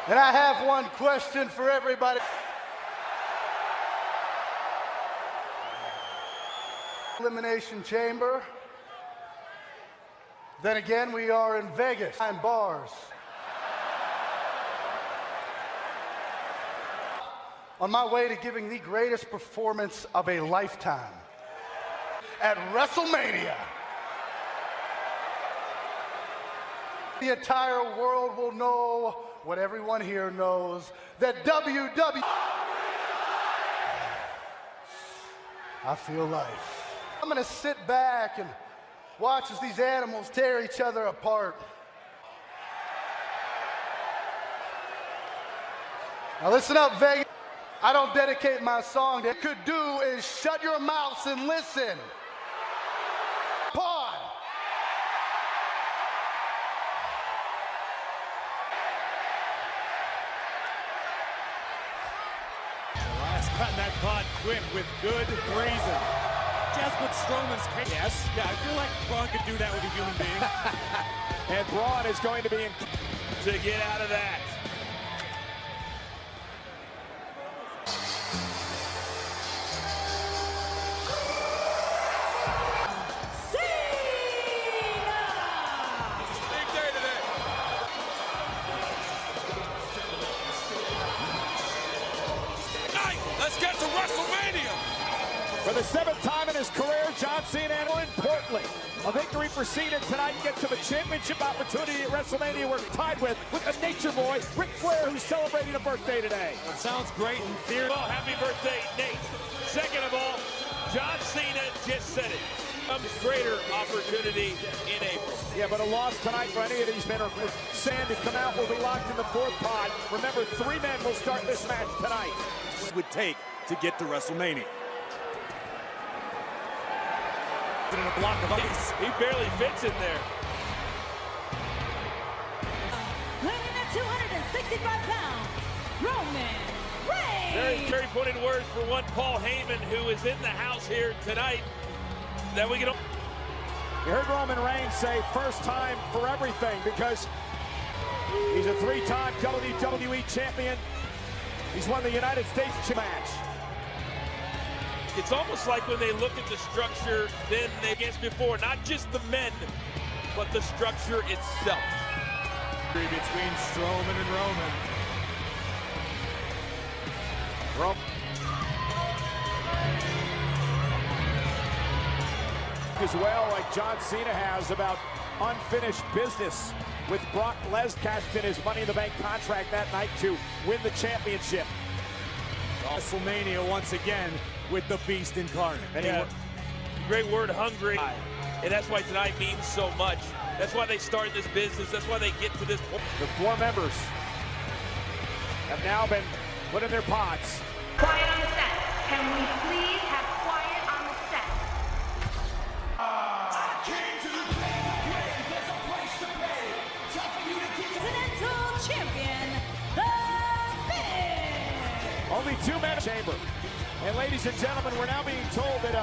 And I have one question for everybody. Elimination Chamber. Then again, we are in Vegas, behind bars. On my way to giving the greatest performance of a lifetime at WrestleMania. The entire world will know what everyone here knows, that WWE. I feel life. I'm gonna sit back and watch as these animals tear each other apart. Now listen up, Vegas. I don't dedicate my song to. What you could do is shut your mouths and listen. Pod. Last cutting that pod quick with good reason. Just what Strowman's case. Yes. Yeah, I feel like Braun could do that with a human being. And Braun is going to be in to get out of that. Let's get to WrestleMania! For the 7th time in his career, John Cena, more importantly, a victory for Cena tonight gets him a championship opportunity at WrestleMania. We're tied with a nature boy, Ric Flair, who's celebrating a birthday today. That sounds great in theory. Well, happy birthday, Nate. Second of all, John Cena just said it. A greater opportunity in April. Yeah, but a loss tonight for any of these men or Sand to come out will be locked in the 4th pod. Remember, 3 men will start this match tonight. It would take to get to WrestleMania. In a block of ice. He barely fits in there. Weighing at 265 pounds, Roman Reigns. Very pointed words for one Paul Heyman, who is in the house here tonight. That we can. You heard Roman Reigns say first time for everything because he's a 3-time WWE champion. He's won the United States match. It's almost like when they look at the structure then against before, not just the men, but the structure itself. Between Strowman and Roman. As well, like John Cena has, about unfinished business with Brock Lesnar cashed in his Money in the Bank contract that night to win the championship. WrestleMania once again with the Beast incarnate. Yeah. Great word, hungry. And that's why tonight means so much. That's why they start this business. That's why they get to this point. The 4 members have now been put in their pods. Quiet on the set. Can we please have quiet on the set? Continental Champion, The Fish. Only 2 men in the chamber. And ladies and gentlemen, we're now being told that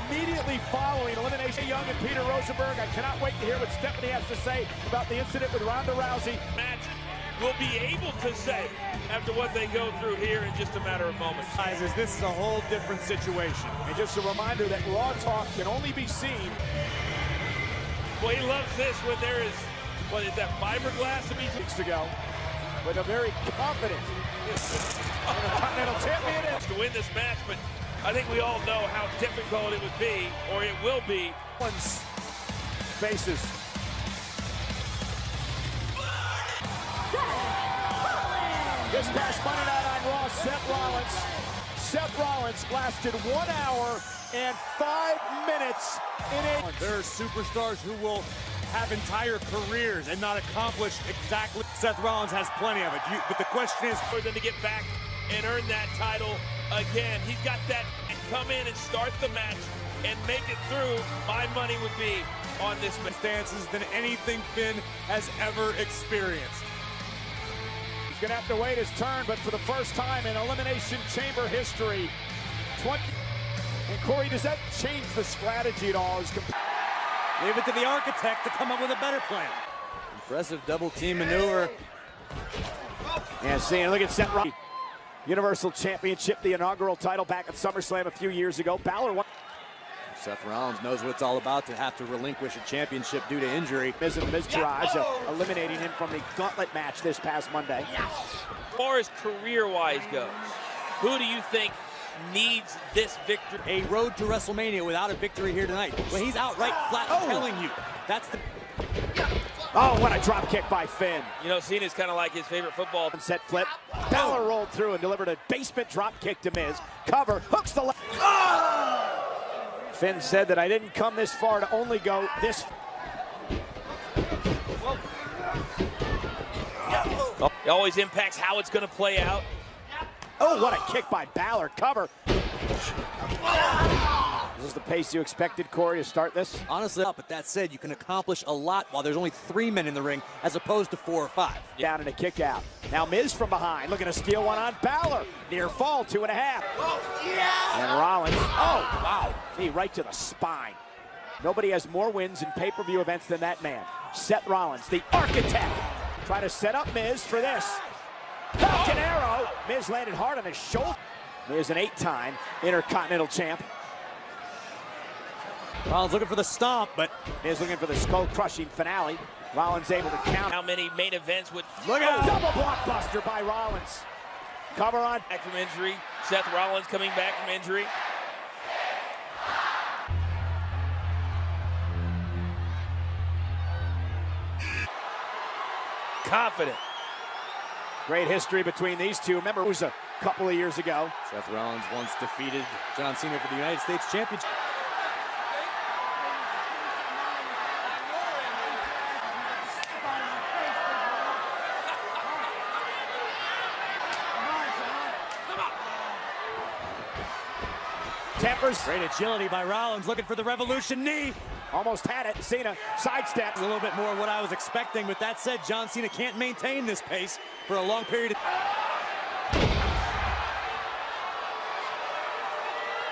immediately following elimination, Young and Peter Rosenberg, I cannot wait to hear what Stephanie has to say about the incident with Ronda Rousey. Match will be able to say after what they go through here in just a matter of moments. This is a whole different situation. And just a reminder that Raw Talk can only be seen. Well, he loves this when there is, what is that, fiberglass to be weeks ago, with a very confident Continental Champion to win this match, but I think we all know how difficult it would be, or it will be. One's faces. This past Monday night on Raw, Seth Rollins lasted 1 hour and 5 minutes in a. There are superstars who will have entire careers and not accomplish exactly. Seth Rollins has plenty of it. But the question is, for them to get back and earn that title again, he's got that and come in and start the match and make it through. My money would be on this stances than anything Finn has ever experienced. He's gonna have to wait his turn, but for the first time in Elimination Chamber history, 20. And Corey, does that change the strategy at all? Leave it to the architect to come up with a better plan. Impressive double team maneuver. And seeing, look at Seth Rollins. Universal Championship, the inaugural title back at SummerSlam a few years ago. Balor won. Seth Rollins knows what it's all about to have to relinquish a championship due to injury. Miz and the Miztourage eliminating him from the gauntlet match this past Monday. As far as career-wise goes, who do you think needs this victory? A road to WrestleMania without a victory here tonight. When he's outright flat telling you that's the... Oh, what a drop kick by Finn. You know, Cena's kind of like his favorite football. Set flip. Balor rolled through and delivered a basement drop kick to Miz. Cover, hooks the leg. Finn said that I didn't come this far to only go this. It always impacts how it's going to play out. Oh, what a kick by Balor. Cover. This is the pace you expected, Corey, to start this? Honestly, but that said, you can accomplish a lot while there's only 3 men in the ring as opposed to 4 or 5. Down and a kick out. Now Miz from behind, looking to steal one on Balor. Near fall, 2.5. And Rollins, oh, wow. Knee right to the spine. Nobody has more wins in pay-per-view events than that man. Seth Rollins, the architect. Trying to set up Miz for this. Falcon Arrow. Miz landed hard on his shoulder. Miz an 8-time Intercontinental champ. Rollins looking for the stomp, but Miz looking for the skull-crushing finale. Rollins able to count. How many main events would... Look at double blockbuster by Rollins. Cover on. Back from injury. Seth Rollins coming back from injury. Confident. Great history between these two. Remember, it was a couple of years ago. Seth Rollins once defeated John Cena for the United States Championship. Tempers. Great agility by Rollins, looking for the Revolution knee. Almost had it. Cena sidesteps. A little bit more what I was expecting, but that said, John Cena can't maintain this pace for a long period of time.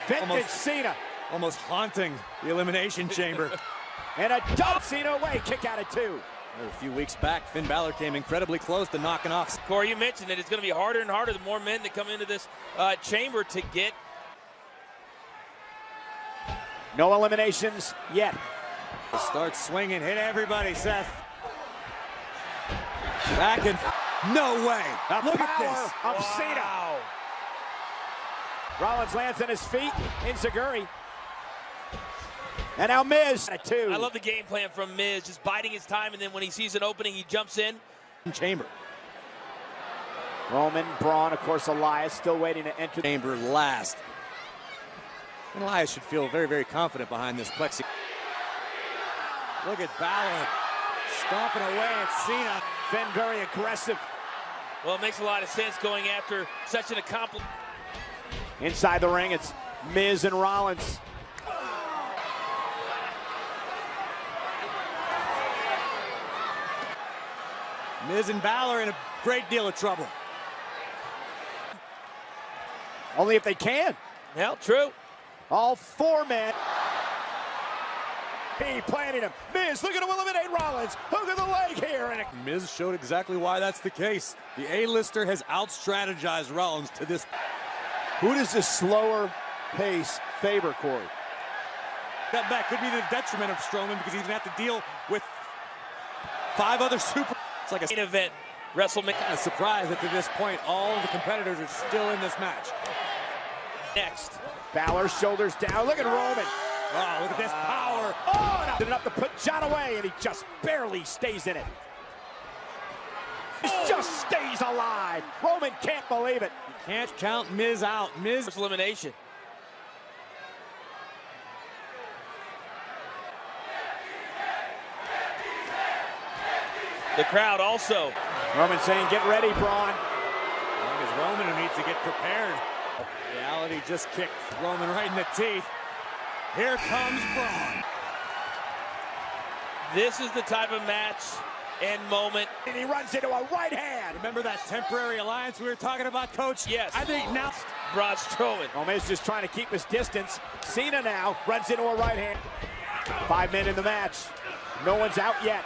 Vintage Cena. Almost haunting the Elimination Chamber. And a dump Cena away. Kick out at 2. A few weeks back, Finn Balor came incredibly close to knocking off. Corey, you mentioned that it's going to be harder and harder the more men that come into this chamber to get. No eliminations yet. Start swinging, hit everybody, Seth. Back and no way. The Look power at this. of Cena. Rollins lands on his feet. Enziguri. And now Miz at 2. I love the game plan from Miz, just biding his time, and then when he sees an opening, he jumps in. Chamber. Roman, Braun, of course, Elias still waiting to enter. Chamber last. And Elias should feel very, very confident behind this plexi. Look at Balor stomping away at Cena. Finn very aggressive. Well, it makes a lot of sense going after such an accomplished. Inside the ring, it's Miz and Rollins. Miz and Balor in a great deal of trouble. Only if they can. Well, true. All 4 men. He planted him. Miz looking to eliminate Rollins. Hook of the leg here. And Miz showed exactly why that's the case. The A-lister has out-strategized Rollins to this. who does this slower pace favor, Corey? That could be the detriment of Strowman because he's going to have to deal with 5 other super. It's like a Main event, WrestleMania. a surprise that to this point all of the competitors are still in this match. Next. Balor, shoulders down. Look at Roman. Oh, look at this power. Oh, and enough to put John away, and he just barely stays in it. He just stays alive. Roman can't believe it. You can't count Miz out. Miz First elimination. The crowd also. Roman saying, get ready, Braun. It's Roman who needs to get prepared. Reality just kicked Roman right in the teeth. Here comes Braun. This is the type of match and moment. And he runs into a right hand. Remember that temporary alliance we were talking about, Coach? Yes. I think now Braun Strowman. Roman's just trying to keep his distance. Cena now runs into a right hand. 5 men in the match. No one's out yet.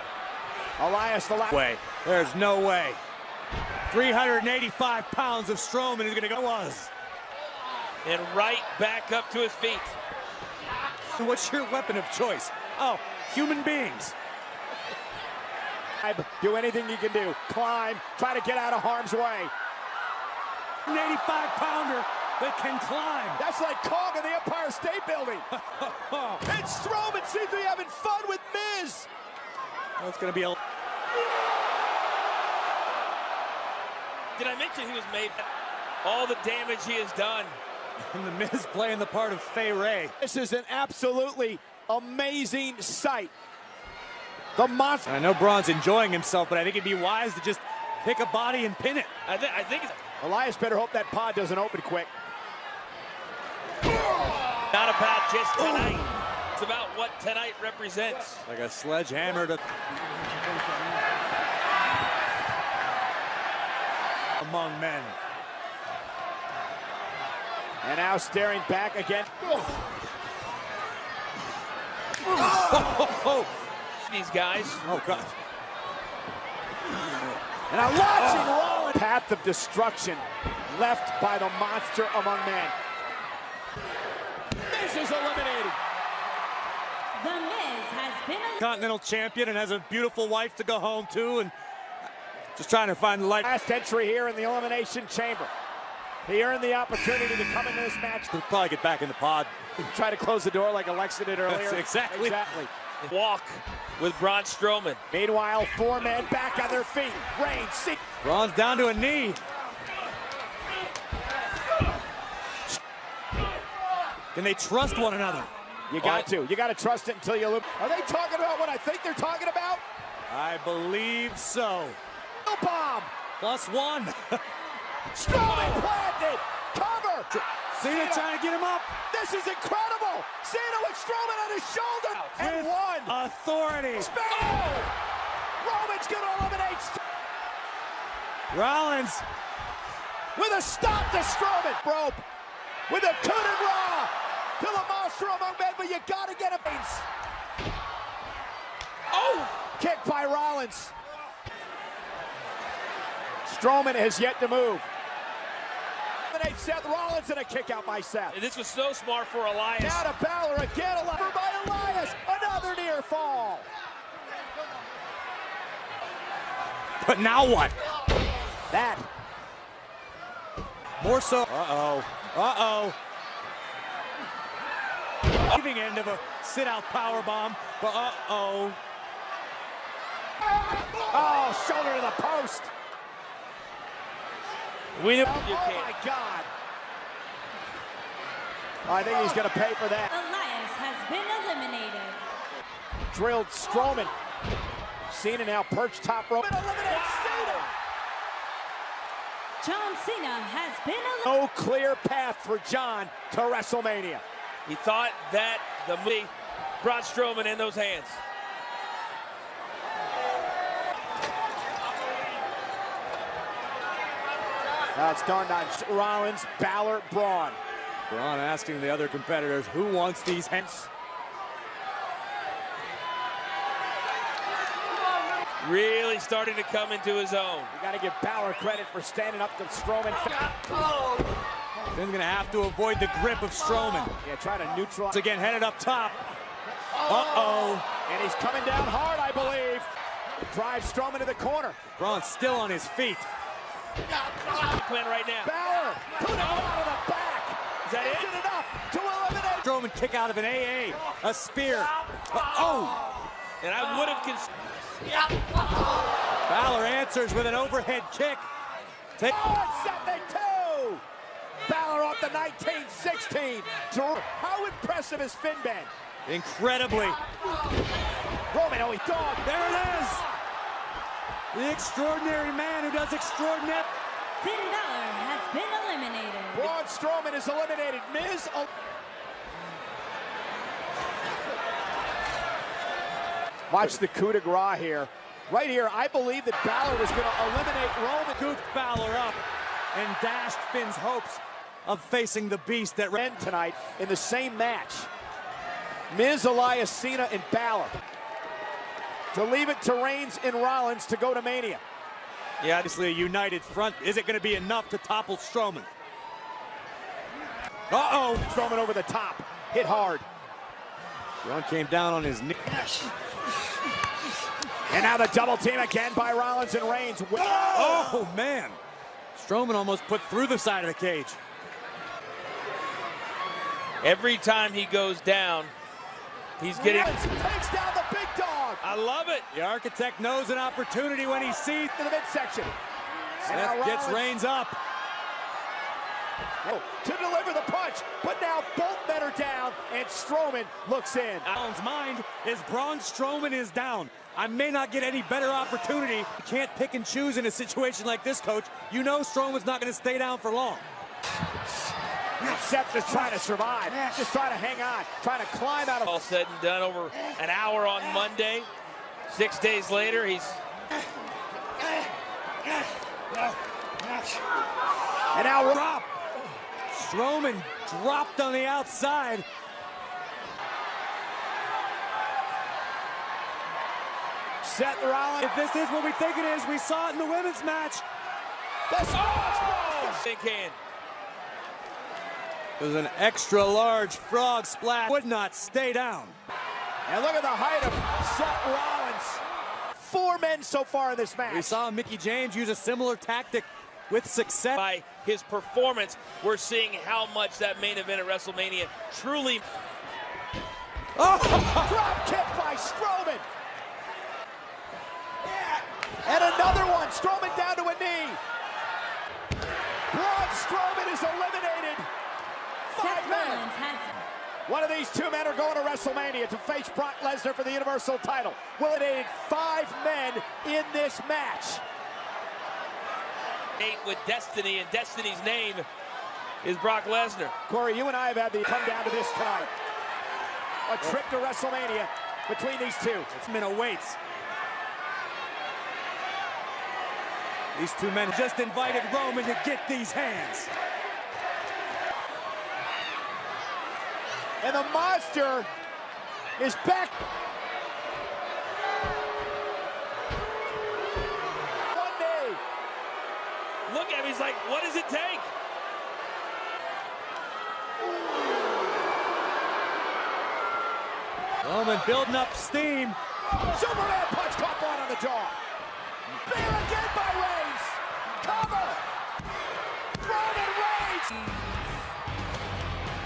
Elias the last. way. There's no way. 385 pounds of Strowman is going to go. And right back up to his feet. What's your weapon of choice? Oh, human beings. Do anything you can do. Climb, try to get out of harm's way. An 85-pounder that can climb. That's like Kong in the Empire State Building. And Strowman seems to be having fun with Miz. Well, it's going to be a... Did I mention he was made all the damage he has done? And the Miz playing the part of Fay Ray. This is an absolutely amazing sight. The monster. I know Braun's enjoying himself, but I think it'd be wise to just pick a body and pin it. I think it's... Elias better hope that pod doesn't open quick. Not about just tonight. It's about what tonight represents. Like a sledgehammer to... among men. And now staring back again. These guys. Oh, God. And I'm watching Rollins. Path of destruction left by the monster among men. Miz is eliminated. The Miz has been Continental champion and has a beautiful wife to go home to, and just trying to find the light. Last entry here in the Elimination Chamber. He earned the opportunity to come into this match. He'll probably get back in the pod. Try to close the door like Alexa did earlier. That's exactly. Walk with Braun Strowman. Meanwhile, four men back on their feet. Reigns, see. Braun's down to a knee. Can they trust one another? You got to. You got to trust it until you look. Are they talking about what I think they're talking about? I believe so. No bomb. +1. Strowman planted. Cover. Cena trying to get him up. This is incredible. Cena with Strowman on his shoulder. And With one. authority. Oh! Roman's going to eliminate. Rollins. With a stop to Strowman. Rope. With a coup de grace to the monster among men, but you got to get him. Oh! Kick by Rollins. Strowman has yet to move. Eliminate Seth Rollins and a kick out by Seth. This was so smart for Elias. Now to Balor again, a lever by Elias. Another near fall. But now what? That. More so. Uh-oh. Uh-oh. Giving end of a sit-out powerbomb. But uh-oh. Oh, shoulder to the post. Oh my God. I think he's going to pay for that. Elias has been eliminated. Drilled Strowman. Cena now perched top rope. Eliminates Cena. John Cena has been eliminated. No clear path for John to WrestleMania. He thought that the movie brought Strowman in those hands. Now it's done on Rollins, Balor, Braun. Braun asking the other competitors, who wants these hands? Really starting to come into his own. You got to give Balor credit for standing up to Strowman. Finn's going to have to avoid the grip of Strowman. Yeah, try to neutralize. Again, headed up top. Uh-oh. And he's coming down hard, I believe. Drives Strowman to the corner. Braun's still on his feet. Plan right now. Balor, put him out of the back. Is that it? Is it enough to eliminate? Strowman kick out of an AA. A spear. Oh. And I would have Balor answers with an overhead kick. Set the two. Balor off the 1916. How impressive has Finn been? Incredibly. Roman, oh, he dog. There it is. The extraordinary man who does extraordinary. Finn Balor has been eliminated. Braun Strowman is eliminated. Miz. Watch the coup de grace here. Right here, I believe that Balor was going to eliminate Roman. Goofed Balor up and dashed Finn's hopes of facing the beast that ran tonight in the same match. Miz, Elias, Cena, and Balor. To leave it to Reigns and Rollins to go to Mania. Yeah, obviously a united front. Is it going to be enough to topple Strowman? Uh-oh. Strowman over the top. Hit hard. Braun came down on his knee. And now the double team again by Rollins and Reigns. Oh, man. Strowman almost put through the side of the cage. Every time he goes down, he's getting... Takes down the big dog. I love it. The Architect knows an opportunity when he sees To the midsection. And Seth now gets Rollins Reigns up. to deliver the punch. But now both men are down, and Strowman looks in. Allen's mind is Braun Strowman is down. I may not get any better opportunity. You can't pick and choose in a situation like this, Coach. You know Strowman's not going to stay down for long. Seth is trying to survive, just trying to hang on, trying to climb out of... All said and done, over an hour on Monday. 6 days later, he's... And now Drop. Strowman dropped on the outside. Seth Rollins. If this is what we think it is, we saw it in the women's match. Big hand. It was an extra large frog splash. Would not stay down. And look at the height of Seth Rollins. 4 men so far in this match. We saw Mickie James use a similar tactic with success. By his performance, we're seeing how much that main event at WrestleMania truly... Drop kick by Strowman. And another one. Strowman down to a knee. Braun Strowman is eliminated. 5 Seth men. Rollins has One of these 2 men are going to WrestleMania to face Brock Lesnar for the Universal title. Will eliminated 5 men in this match. 8 with Destiny, and Destiny's name is Brock Lesnar. Corey, you and I have had the come down to this tonight. A trip to WrestleMania between these 2. It's been awaits. These 2 men just invited Roman to get these hands. And the monster is back. One day. Look at him, he's like, what does it take? Roman building up steam. Superman punch caught Braun on the jaw. There again by Reigns. Cover. Roman Reigns.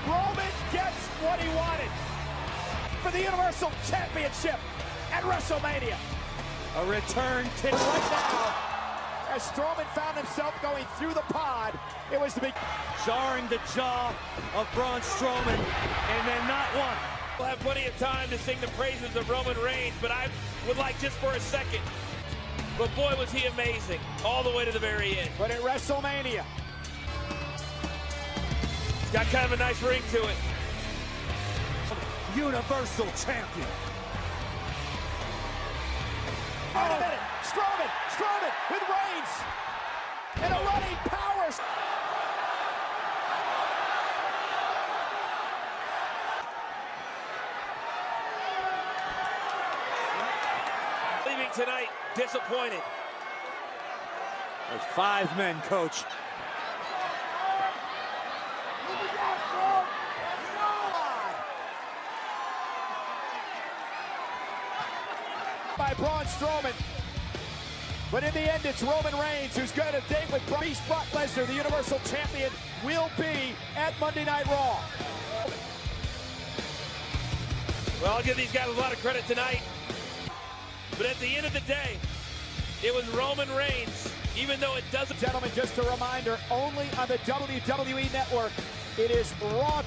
Roman gets what he wanted for the Universal Championship at WrestleMania. A return to Right now, as Strowman found himself going through the pod, it was the big... jarring the jaw of Braun Strowman, and then not one. We'll have plenty of time to sing the praises of Roman Reigns, but I would like just for a second. But boy, was he amazing, all the way to the very end. But at WrestleMania, He's got kind of a nice ring to it. Universal Champion. wait a minute, Strowman with Reigns, and a running power. Leaving tonight disappointed. There's 5 men, Coach. By Braun Strowman. But in the end, it's Roman Reigns who's going to date with Brock Lesnar. The Universal Champion will be at Monday Night Raw. Well, I'll give these guys a lot of credit tonight. But at the end of the day, it was Roman Reigns, even though it doesn't... Gentlemen, just a reminder, only on the WWE Network, it is Raw.